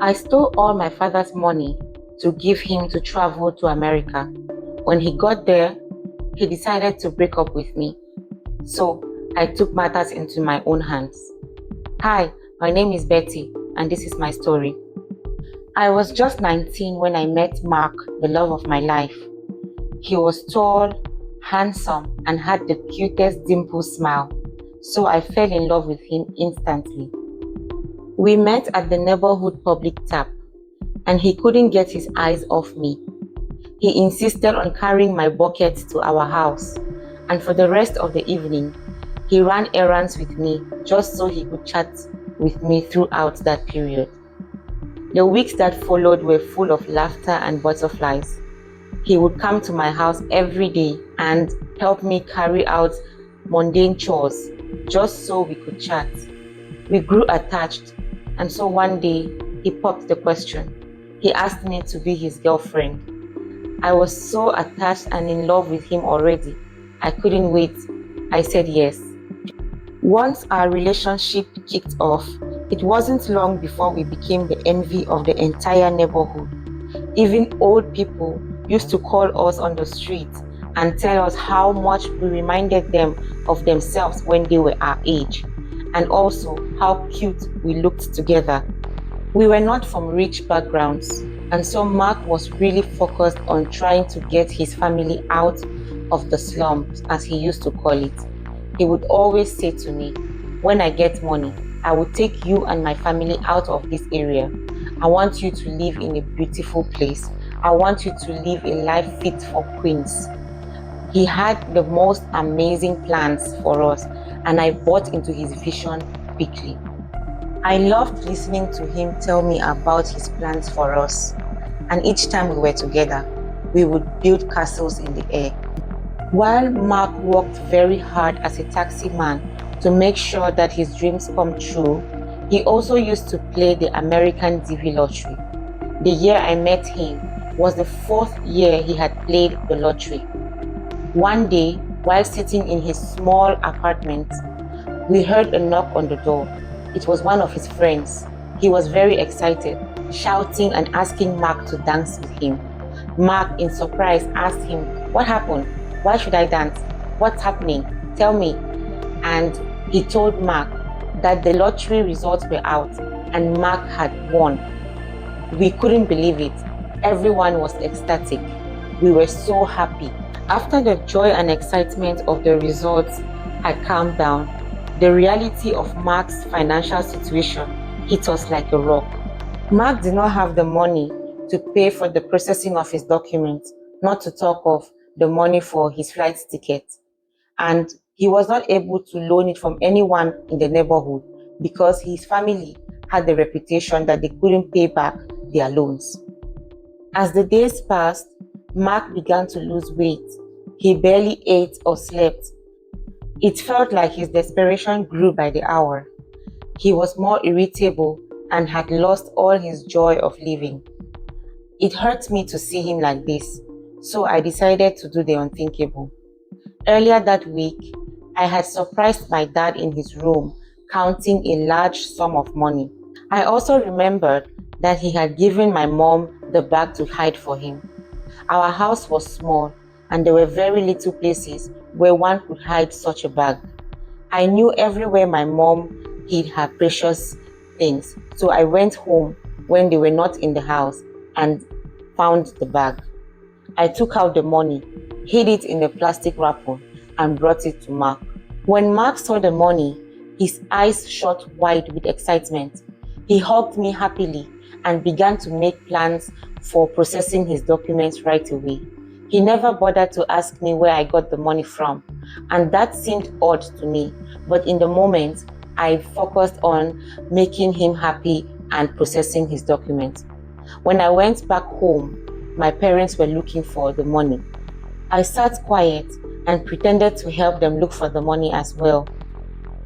I stole all my father's money to give him to travel to America. When he got there, he decided to break up with me. So I took matters into my own hands. Hi, my name is Betty, and this is my story. I was just 19 when I met Mark, the love of my life. He was tall, handsome, and had the cutest dimple smile, so I fell in love with him instantly. We met at the neighborhood public tap, and he couldn't get his eyes off me. He insisted on carrying my bucket to our house, and for the rest of the evening, he ran errands with me just so he could chat with me throughout that period. The weeks that followed were full of laughter and butterflies. He would come to my house every day and help me carry out mundane chores just so we could chat. We grew attached, and so one day he popped the question. He asked me to be his girlfriend. I was so attached and in love with him already. I couldn't wait. I said yes. Once our relationship kicked off, it wasn't long before we became the envy of the entire neighborhood. Even old people used to call us on the street and tell us how much we reminded them of themselves when they were our age, and also how cute we looked together. We were not from rich backgrounds, and so Mark was really focused on trying to get his family out of the slums, as he used to call it. He would always say to me, "When I get money, I will take you and my family out of this area. I want you to live in a beautiful place. I want you to live a life fit for queens." He had the most amazing plans for us, and I bought into his vision quickly. I loved listening to him tell me about his plans for us, and each time we were together, we would build castles in the air. While Mark worked very hard as a taxi man to make sure that his dreams come true, he also used to play the American DV lottery. The year I met him was the fourth year he had played the lottery. One day, while sitting in his small apartment, we heard a knock on the door. It was one of his friends. He was very excited, shouting and asking Mark to dance with him. Mark, in surprise, asked him, "What happened? Why should I dance? What's happening? Tell me." And he told Mark that the lottery results were out and Mark had won. We couldn't believe it. Everyone was ecstatic. We were so happy. After the joy and excitement of the results had calmed down, the reality of Mark's financial situation hit us like a rock. Mark did not have the money to pay for the processing of his documents, not to talk of the money for his flight ticket. And he was not able to loan it from anyone in the neighborhood because his family had the reputation that they couldn't pay back their loans. As the days passed, Mark began to lose weight. He barely ate or slept. It felt like his desperation grew by the hour. He was more irritable and had lost all his joy of living. It hurt me to see him like this, so I decided to do the unthinkable. Earlier that week, I had surprised my dad in his room, counting a large sum of money. I also remembered that he had given my mom the bag to hide for him. Our house was small, and there were very little places where one could hide such a bag. I knew everywhere my mom hid her precious things, so I went home when they were not in the house and found the bag. I took out the money, hid it in a plastic wrapper, and brought it to Mark. When Mark saw the money, his eyes shot wide with excitement. He hugged me happily and began to make plans for processing his documents right away. He never bothered to ask me where I got the money from, and that seemed odd to me, but in the moment, I focused on making him happy and processing his documents. When I went back home, my parents were looking for the money. I sat quiet and pretended to help them look for the money as well.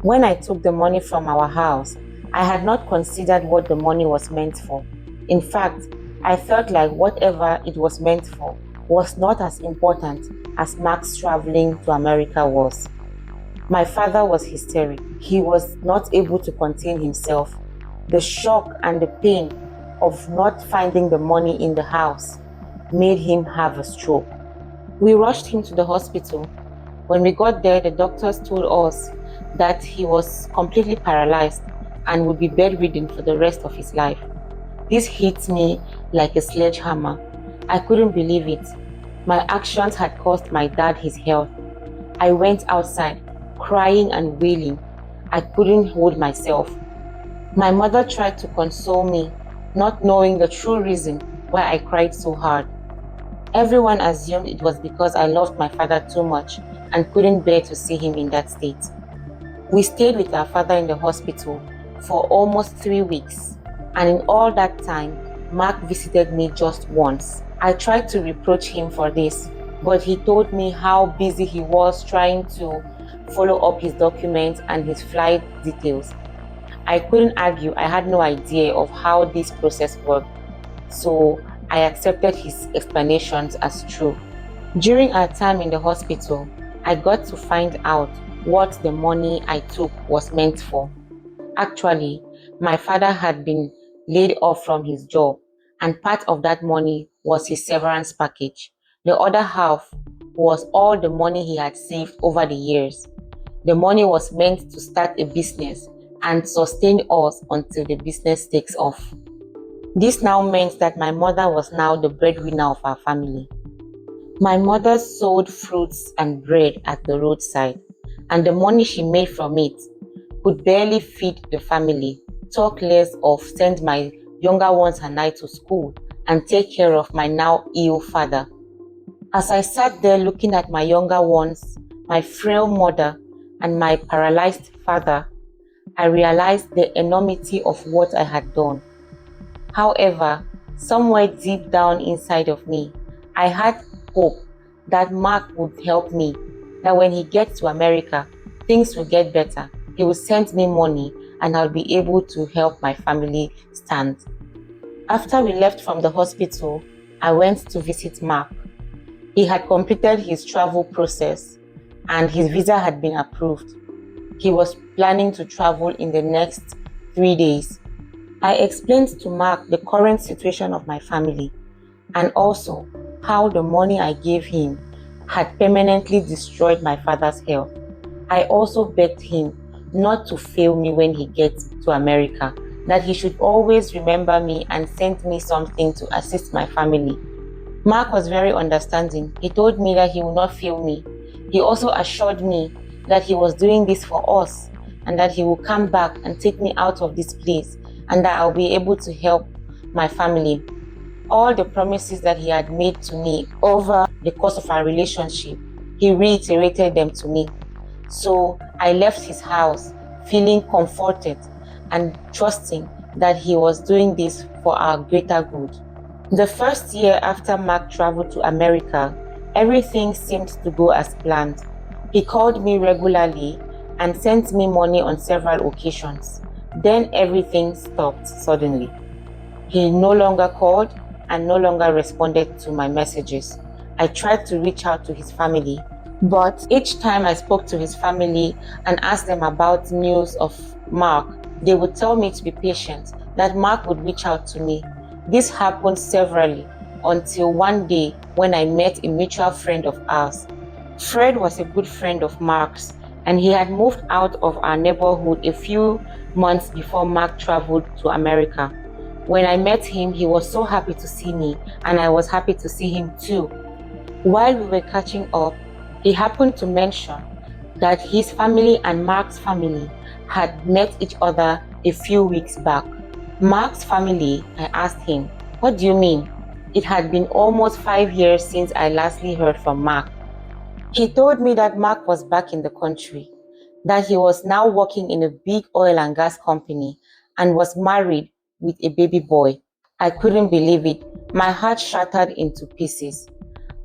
When I took the money from our house, I had not considered what the money was meant for. In fact, I felt like whatever it was meant for was not as important as Mark's traveling to America was. My father was hysterical. He was not able to contain himself. The shock and the pain of not finding the money in the house made him have a stroke. We rushed him to the hospital. When we got there, the doctors told us that he was completely paralyzed and would be bedridden for the rest of his life. This hit me like a sledgehammer. I couldn't believe it. My actions had cost my dad his health. I went outside, crying and wailing. I couldn't hold myself. My mother tried to console me, not knowing the true reason why I cried so hard. Everyone assumed it was because I loved my father too much and couldn't bear to see him in that state. We stayed with our father in the hospital for almost 3 weeks, and in all that time, Mark visited me just once. I tried to reproach him for this, but he told me how busy he was trying to follow up his documents and his flight details. I couldn't argue. I had no idea of how this process worked, so I accepted his explanations as true. During our time in the hospital, I got to find out what the money I took was meant for. Actually, my father had been laid off from his job, and part of that money was his severance package. The other half was all the money he had saved over the years. The money was meant to start a business and sustain us until the business takes off. This now meant that my mother was now the breadwinner of our family. My mother sold fruits and bread at the roadside, and the money she made from it could barely feed the family, talk less of send my younger ones and I to school and take care of my now ill father. As I sat there looking at my younger ones, my frail mother, and my paralyzed father, I realized the enormity of what I had done. However, somewhere deep down inside of me, I had hope that Mark would help me, that when he gets to America, things will get better. He will send me money and I'll be able to help my family stand. After we left from the hospital, I went to visit Mark. He had completed his travel process and his visa had been approved. He was planning to travel in the next 3 days. I explained to Mark the current situation of my family and also how the money I gave him had permanently destroyed my father's health. I also begged him not to fail me when he gets to America, that he should always remember me and send me something to assist my family. Mark was very understanding. He told me that he would not fail me. He also assured me that he was doing this for us and that he will come back and take me out of this place and that I'll be able to help my family. All the promises that he had made to me over the course of our relationship, he reiterated them to me. So I left his house feeling comforted and trusting that he was doing this for our greater good. The first year after Mark traveled to America, everything seemed to go as planned. He called me regularly and sent me money on several occasions. Then everything stopped suddenly. He no longer called and no longer responded to my messages. I tried to reach out to his family, but each time I spoke to his family and asked them about news of Mark, they would tell me to be patient, that Mark would reach out to me. This happened severally until one day when I met a mutual friend of ours. Fred was a good friend of Mark's, and he had moved out of our neighborhood a few months before Mark traveled to America. When I met him, he was so happy to see me, and I was happy to see him too. While we were catching up, he happened to mention that his family and Mark's family had met each other a few weeks back. Mark's family, I asked him, "What do you mean?" It had been almost 5 years since I lastly heard from Mark. He told me that Mark was back in the country, that he was now working in a big oil and gas company and was married with a baby boy. I couldn't believe it. My heart shattered into pieces.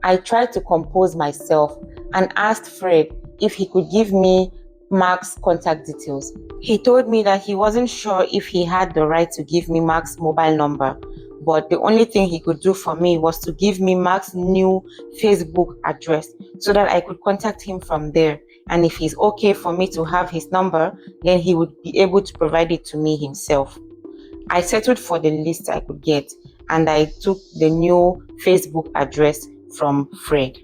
I tried to compose myself and asked Fred if he could give me Mark's contact details. He told me that he wasn't sure if he had the right to give me Mark's mobile number, but the only thing he could do for me was to give me Mark's new Facebook address so that I could contact him from there. And if he's okay for me to have his number, then he would be able to provide it to me himself. I settled for the least I could get, and I took the new Facebook address from Fred.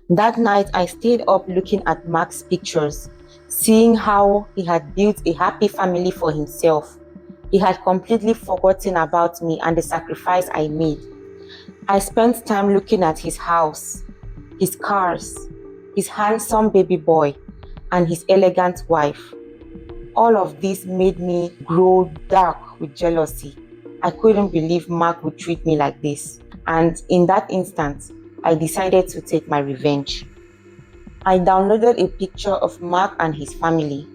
That night, I stayed up looking at Mark's pictures, seeing how he had built a happy family for himself. He had completely forgotten about me and the sacrifice I made. I spent time looking at his house, his cars, his handsome baby boy, and his elegant wife. All of this made me grow dark with jealousy. I couldn't believe Mark would treat me like this. And in that instant, I decided to take my revenge. I downloaded a picture of Mark and his family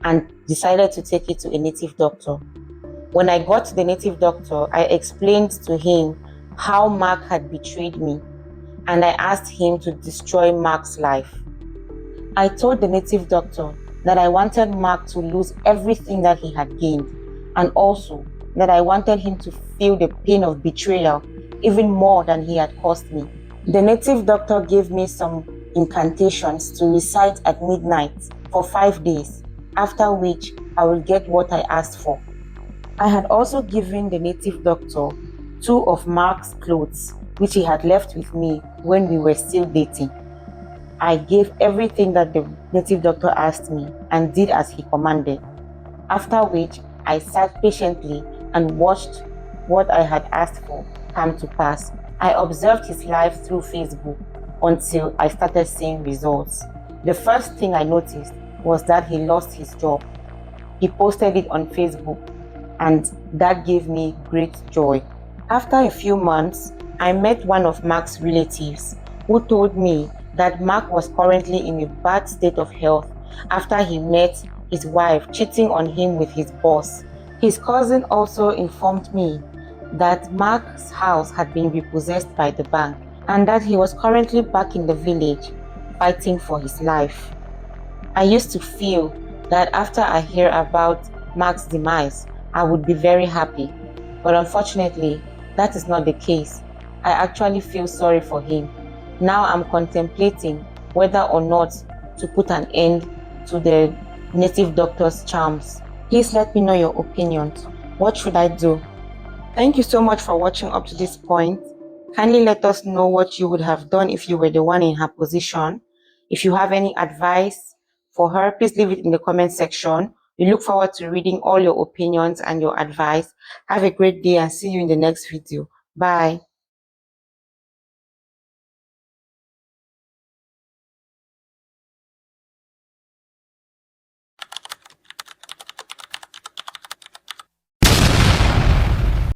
and decided to take it to a native doctor. When I got to the native doctor, I explained to him how Mark had betrayed me, and I asked him to destroy Mark's life. I told the native doctor that I wanted Mark to lose everything that he had gained, and also that I wanted him to feel the pain of betrayal even more than he had caused me. The native doctor gave me some incantations to recite at midnight for 5 days, after which I will get what I asked for. I had also given the native doctor 2 of Mark's clothes, which he had left with me when we were still dating. I gave everything that the native doctor asked me and did as he commanded, after which I sat patiently and watched what I had asked for come to pass. I observed his life through Facebook until I started seeing results. The first thing I noticed was that he lost his job. He posted it on Facebook, and that gave me great joy. After a few months, I met one of Mark's relatives who told me that Mark was currently in a bad state of health after he met his wife cheating on him with his boss. His cousin also informed me that Mark's house had been repossessed by the bank and that he was currently back in the village fighting for his life. I used to feel that after I hear about Mark's demise, I would be very happy. But unfortunately, that is not the case. I actually feel sorry for him. Now I'm contemplating whether or not to put an end to the native doctor's charms. Please let me know your opinions. What should I do? Thank you so much for watching up to this point. Kindly let us know what you would have done if you were the one in her position. If you have any advice for her, please leave it in the comment section. We look forward to reading all your opinions and your advice. Have a great day and see you in the next video. Bye.